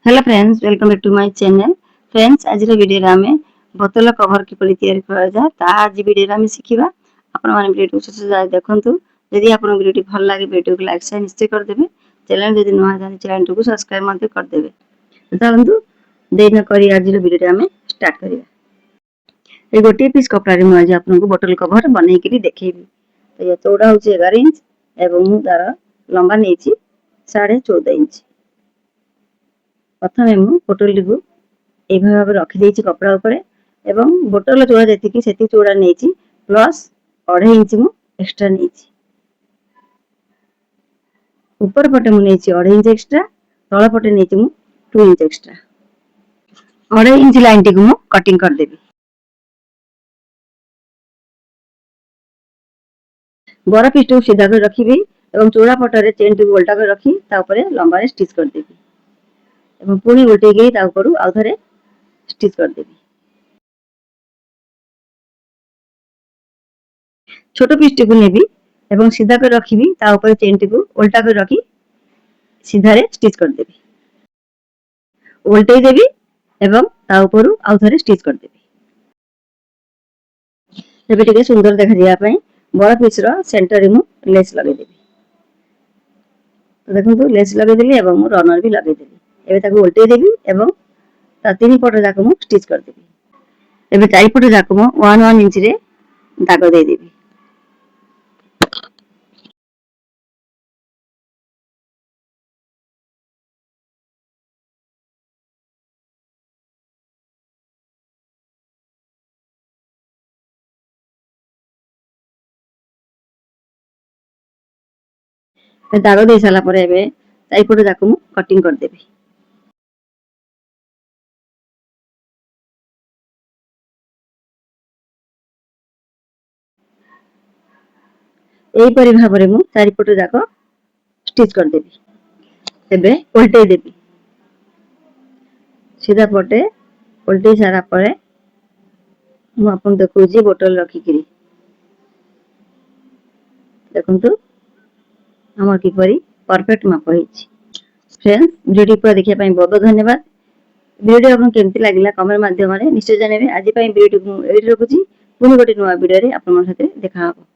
Hello friends, welcome back to my channel. Friends, आज video रे आमे बोतल कवर किपरि तैयारी करा जाय ता आज वीडियो रे आमे सिखिबा। आपण माने वीडियो को शेष जाय देखंतु। यदि आपण वीडियो भल लागे वीडियो को लाइक शेयर निश्चय कर देबे। चैनल यदि नया जाने चैनल को सब्सक्राइब मते कर देबे। चलंतु देर न करी आज वीडियो रे आमे स्टार्ट करिया। ए गोटे पीस कपड़ा रे म आज आपन को बोतल कवर बनै के देखेबी। तो ये चौड़ा होचे 11 इंच एवं मु तार लंबा नेची 14.5 इंच। प्रथमे मु बोतल को एभा भाबे रखि देछि कपड़ा ऊपर एवं बोतल चौड़ा जेतिकी सेति चौड़ा नेछि प्लस 2.5 इंच मु एक्स्ट्रा नेछि। ऊपर पटे मु नेछि 2.5 इंच एक्स्ट्रा, तळ पटे नेछि मु 2 inch extra. 2.5 inch line T को मु कटिंग कर देबी। बड़ा पीस को सीधा कर रखिबी एवं चौड़ा पटरे चेन टी उल्टा कर रखी ता ऊपर लंबा रे स्टिच कर देबी एवं पुनी उल्टे गई ता ऊपर आउ थरे स्टिच कर देबी। छोटो पीस टी को नेबी एवं सीधा कर रखिबी ता ऊपर चेन टी को उल्टा कर रखी सीधा रे स्टिच कर देबी। उल्टे देबी एवं ता ऊपर आउ थरे स्टिच कर देबी। एबे टिके सुंदर देखा दिया पई बड़ा पीस रो सेंटर रे मु लेस लगे देबी। तो देखंतु लेस लगे देली एवं मु रनर भी लगे देली। एबे ताको उल्टे देबी एवं ता तीन पट जाक मु स्टिच कर देबी। एबे चारि पट जाक मु 1 इंच रे दाग दे देबी। दाग दे साला परे एबे चारि पट जाक मु कटिंग कर देबी। एई परि भाबरे मु चारि पट जाक स्टिच कर देबी। एबे उल्टे देबी। सीधा पटे उल्टे सारा परे मु आपन देखौजी बोतल रखी किरी। देखंतु हमर किपरि परफेक्ट माप होईछि। फ्रेंड्स, वीडियो पूरा देखिया पई बहुत धन्यवाद। वीडियो आपन केमति लागिला कमेंट माध्यम रे निश्चय जणाइबे। आज पई वीडियो को एडिट रखुची। पुनी गोटे नवा वीडियो रे आपन मन साथे देखा हबो।